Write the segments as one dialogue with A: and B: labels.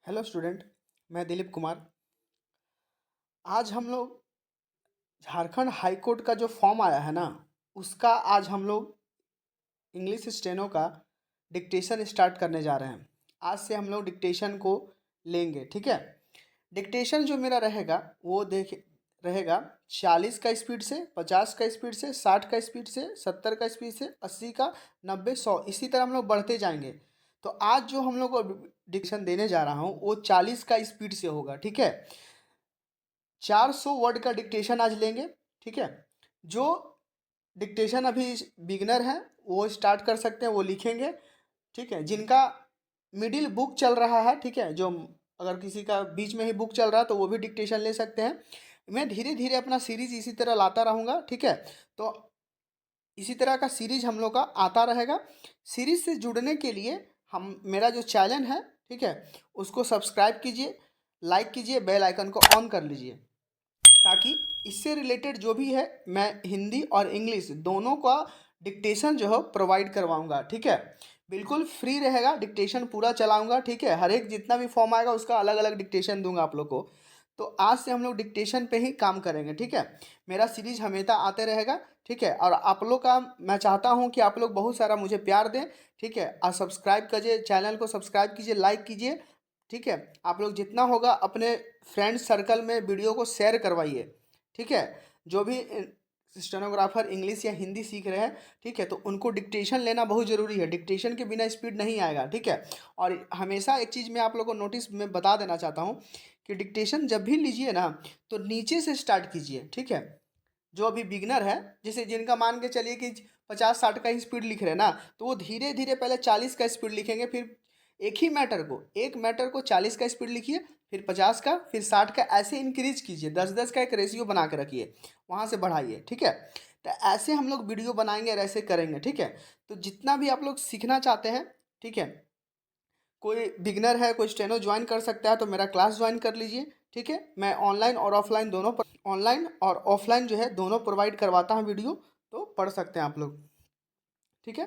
A: Hello student. मैं दिलीप कुमार। आज हम लोग झारखंड हाई कोर्ट का जो फॉर्म आया है ना, उसका आज हम लोग इंग्लिश स्टेनो का डिक्टेशन स्टार्ट करने जा रहे हैं। आज से हम लोग डिक्टेशन को लेंगे, ठीक है। डिक्टेशन जो मेरा रहेगा वो देख रहेगा 40 का स्पीड से, 50 का स्पीड से, 60 का स्पीड से, 70 का स्पीड से, 80 का, 90, 100, इसी तरह हम लोग बढ़ते जाएंगे। तो आज जो हम लोग को डिक्टेशन देने जा रहा हूँ वो 40 का स्पीड से होगा, ठीक है। 400 वर्ड का डिक्टेशन आज लेंगे, ठीक है। जो डिक्टेशन अभी बिगनर है वो स्टार्ट कर सकते हैं, वो लिखेंगे, ठीक है। जिनका मिडिल बुक चल रहा है, ठीक है, जो अगर किसी का बीच में ही बुक चल रहा है तो वो भी डिक्टेशन ले सकते हैं। मैं धीरे धीरे अपना सीरीज इसी तरह लाता रहूँगा, ठीक है। तो इसी तरह का सीरीज हम लोग का आता रहेगा। सीरीज से जुड़ने के लिए हम मेरा जो चैनल है, ठीक है, उसको सब्सक्राइब कीजिए, लाइक कीजिए, बेल आइकन को ऑन कर लीजिए, ताकि इससे रिलेटेड जो भी है मैं हिंदी और इंग्लिश दोनों का डिक्टेशन जो है प्रोवाइड करवाऊंगा, ठीक है। बिल्कुल फ्री रहेगा, डिक्टेशन पूरा चलाऊंगा, ठीक है। हर एक जितना भी फॉर्म आएगा उसका अलग अलग डिक्टेशन दूंगा आप लोग को। तो आज से हम लोग डिक्टेशन पे ही काम करेंगे, ठीक है। मेरा सीरीज हमेशा आते रहेगा, ठीक है। और आप लोग का मैं चाहता हूँ कि आप लोग बहुत सारा मुझे प्यार दें, ठीक है। और सब्सक्राइब कीजिए, चैनल को सब्सक्राइब कीजिए, लाइक कीजिए, ठीक है। आप लोग जितना होगा अपने फ्रेंड सर्कल में वीडियो को शेयर करवाइए, ठीक है। जो भी स्टेनोग्राफर इंग्लिश या हिंदी सीख रहे हैं, ठीक है, तो उनको डिक्टेशन लेना बहुत ज़रूरी है। डिक्टेशन के बिना स्पीड नहीं आएगा, ठीक है। और हमेशा एक चीज़ मैं आप लोगों को नोटिस में बता देना चाहता हूँ कि डिक्टेशन जब भी लीजिए ना, तो नीचे से स्टार्ट कीजिए, ठीक है। जो अभी बिगनर है, जैसे जिनका मान के चलिए कि 50-60 का ही स्पीड लिख रहे हैं ना, तो वो धीरे धीरे पहले 40 का स्पीड लिखेंगे, फिर एक मैटर को 40 का स्पीड लिखिए, फिर 50 का, फिर 60 का, ऐसे इंक्रीज कीजिए। 10-10 का एक रेशियो बना के रखिए, वहाँ से बढ़ाइए, ठीक है। तो ऐसे हम लोग वीडियो बनाएंगे और ऐसे करेंगे, ठीक है। तो जितना भी आप लोग सीखना चाहते हैं, ठीक है, कोई बिगनर है, कोई स्टेनो ज्वाइन कर सकता है, तो मेरा क्लास ज्वाइन कर लीजिए, ठीक है। मैं ऑनलाइन और ऑफलाइन जो है दोनों प्रोवाइड करवाता हूँ वीडियो, तो पढ़ सकते हैं आप लोग, ठीक है।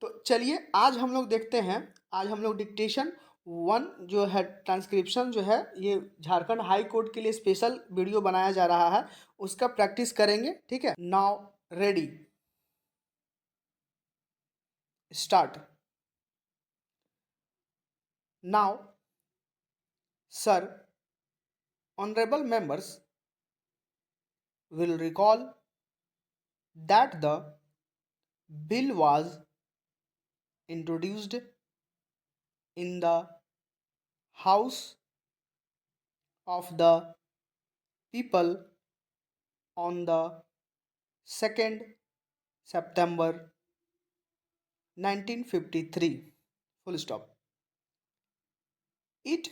A: तो चलिए आज हम लोग देखते हैं। आज हम लोग डिक्टेशन वन जो है, ट्रांसक्रिप्शन जो है, ये झारखंड हाई कोर्ट के लिए स्पेशल वीडियो बनाया जा रहा है, उसका प्रैक्टिस करेंगे, ठीक है। Now ready, start. Now sir, honourable members will recall that the bill was introduced in the House of the People on the 2nd September 1953. Full stop. It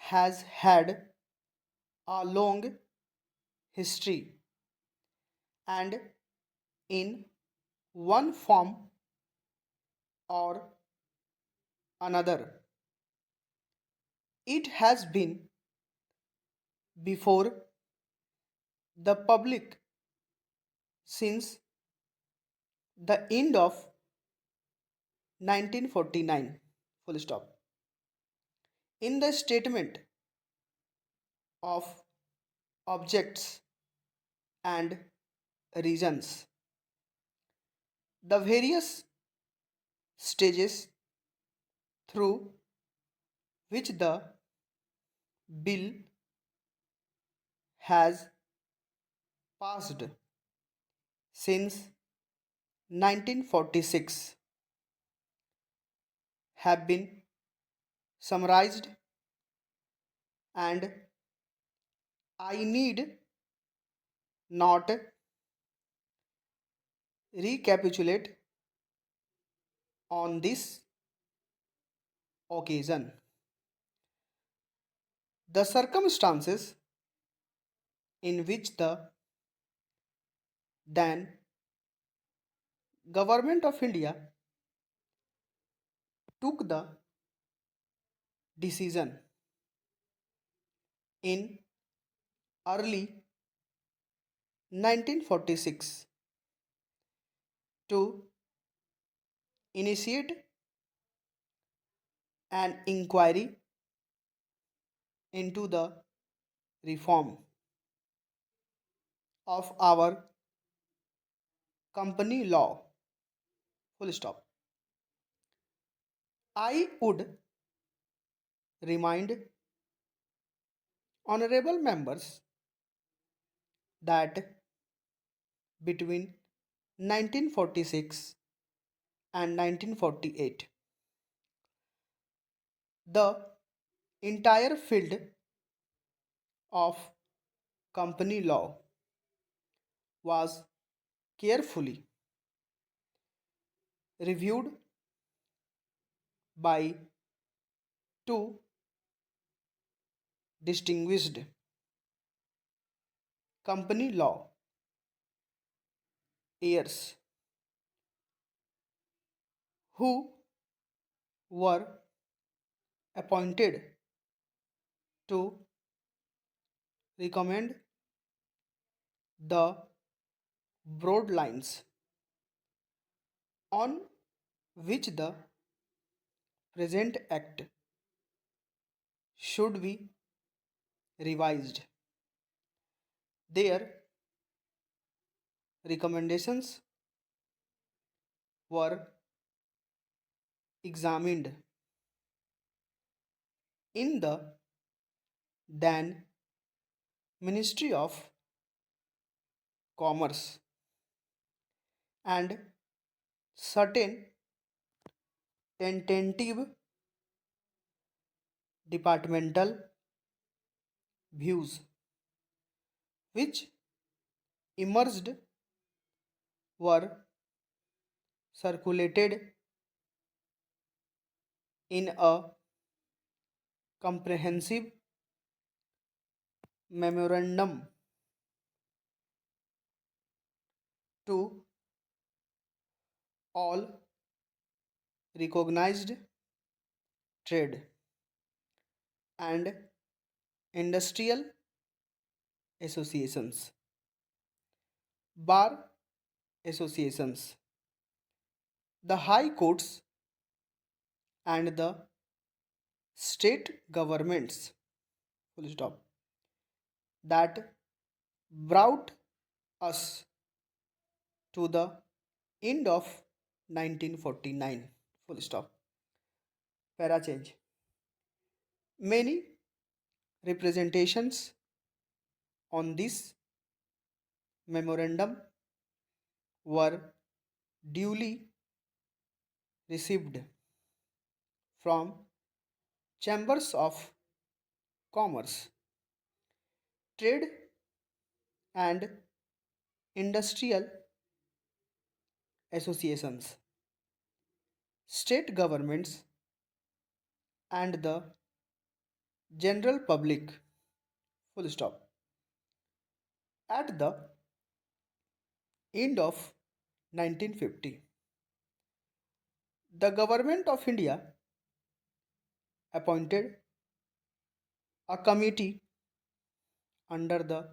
A: has had a long history, and in one form or another, it has been before the public since the end of 1949. Full stop. In the statement of objects and reasons, the various stages through which the bill has passed since 1946 have been summarized, and I need not recapitulate on this occasion. The circumstances in which the then Government of India took the decision in early 1946 to initiate an inquiry into the reform of our company law. Full stop. I would remind honorable members that between 1946 and 1948, the entire field of company law was carefully reviewed by two distinguished company law heirs who were appointed to recommend the broad lines on which the present act should be revised. Their recommendations were examined in the then Ministry of Commerce, and certain tentative departmental views which emerged were circulated in a comprehensive memorandum to all recognized trade and industrial associations, bar associations, the high courts, and the state governments, full stop, that brought us to the end of 1949, full stop. Para change. Many representations on this memorandum were duly received from chambers of commerce, trade, and industrial associations, state governments, and the general public, full stop. At the end of 1950, the government of India appointed a committee under the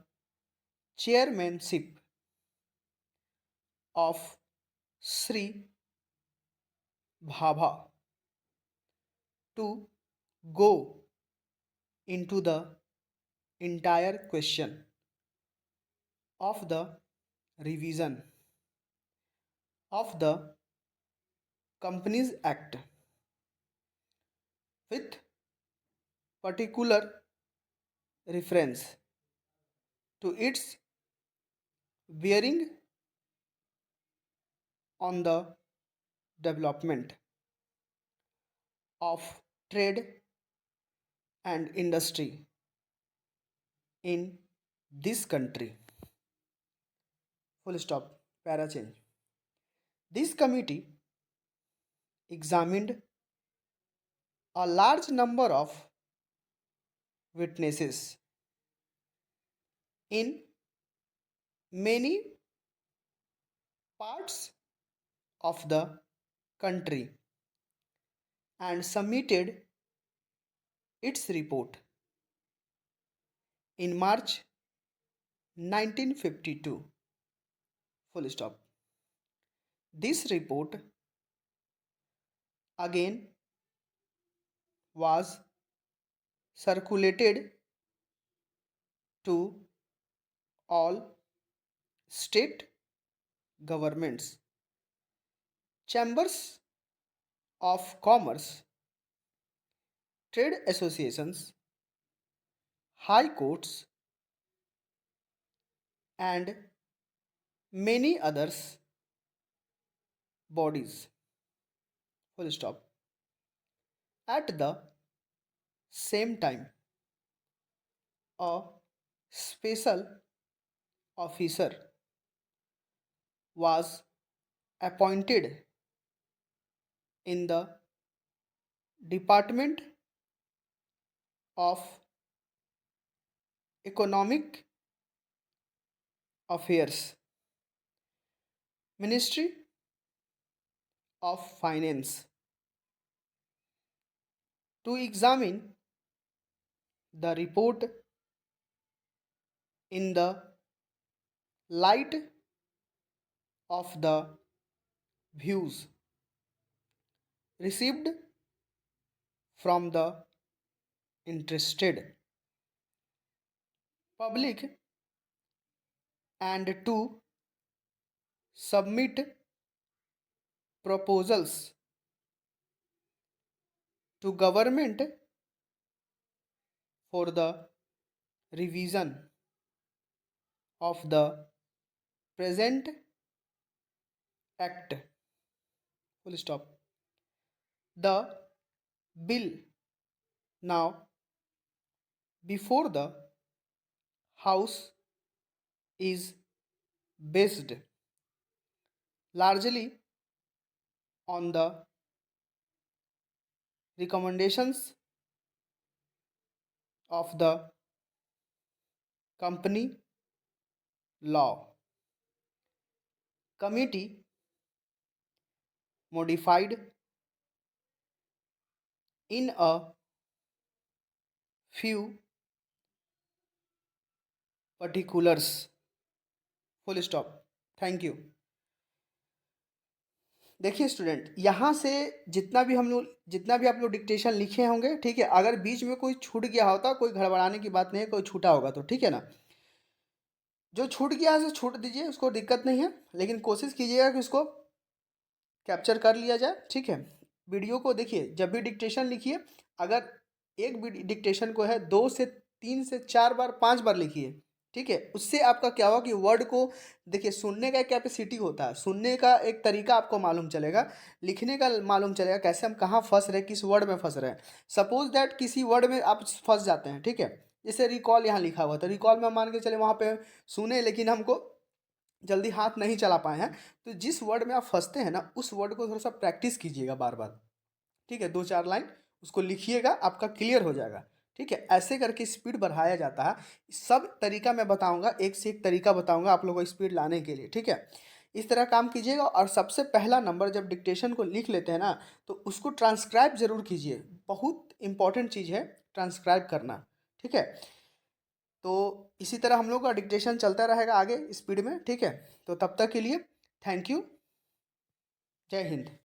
A: chairmanship of Sri Bhabha to go into the entire question of the revision of the Companies Act with particular reference to its bearing on the development of trade and industry in this country. Full stop. Para change. This committee examined a large number of witnesses in many parts of the country and submitted its report in March 1952. Full stop. This report again was circulated to all state governments, chambers of commerce, trade associations, high courts, and many others bodies. Full stop. At the same time, a special officer was appointed in the Department of Economic Affairs, Ministry of Finance, to examine the report in the light of the views received from the interested public and to submit proposals to government for the revision of the present act. Full stop. The bill now before the House is based largely on the recommendations of the Company Law Committee, modified in a few particulars. Full stop. Thank you. देखिए student, यहाँ से जितना भी आप लोग dictation लिखे होंगे, ठीक है, अगर बीच में कोई छूट गया होता, कोई घबराने की बात नहीं है, कोई छूटा होगा तो ठीक है ना, जो छूट गया है छूट दीजिए, उसको दिक्कत नहीं है, लेकिन कोशिश कीजिएगा कि उसको कैप्चर कर लिया जाए. ठीक है, वीडियो को देखिए, जब भी डिक्टेशन लिखिए, अगर एक डिक्टेशन को है 2 से 3 से 4 बार 5 बार लिखिए. ठीक है, उससे आपका क्या होगा कि वर्ड को देखिए, सुनने का कैपेसिटी होता है, सुनने का एक तरीका आपको मालूम चलेगा, लिखने का मालूम चलेगा कैसे हम कहाँ फंस रहे हैं, किस वर्ड में फंस रहे हैं. सपोज दैट किसी वर्ड में आप फंस जाते हैं, ठीक है, जैसे रिकॉल यहाँ लिखा हुआ था, रिकॉल में मान के चले वहाँ पे सुने लेकिन हमको जल्दी हाथ नहीं चला पाए हैं, तो जिस वर्ड में आप फंसते हैं ना, उस वर्ड को थोड़ा सा प्रैक्टिस कीजिएगा बार बार. ठीक है, 2-4 लाइन उसको लिखिएगा, आपका क्लियर हो जाएगा. ठीक है, ऐसे करके स्पीड बढ़ाया जाता है. सब तरीका मैं बताऊंगा, एक से एक तरीका बताऊंगा आप लोगों को स्पीड लाने के लिए. ठीक है, इस तरह काम कीजिएगा. और सबसे पहला नंबर, जब डिक्टेशन को लिख लेते हैं ना, तो उसको ट्रांसक्राइब जरूर कीजिए. बहुत इंपॉर्टेंट चीज़ है ट्रांसक्राइब करना. ठीक है, तो इसी तरह हम लोग का डिक्टेशन चलता रहेगा आगे स्पीड में. ठीक है, तो तब तक के लिए थैंक यू. जय हिंद.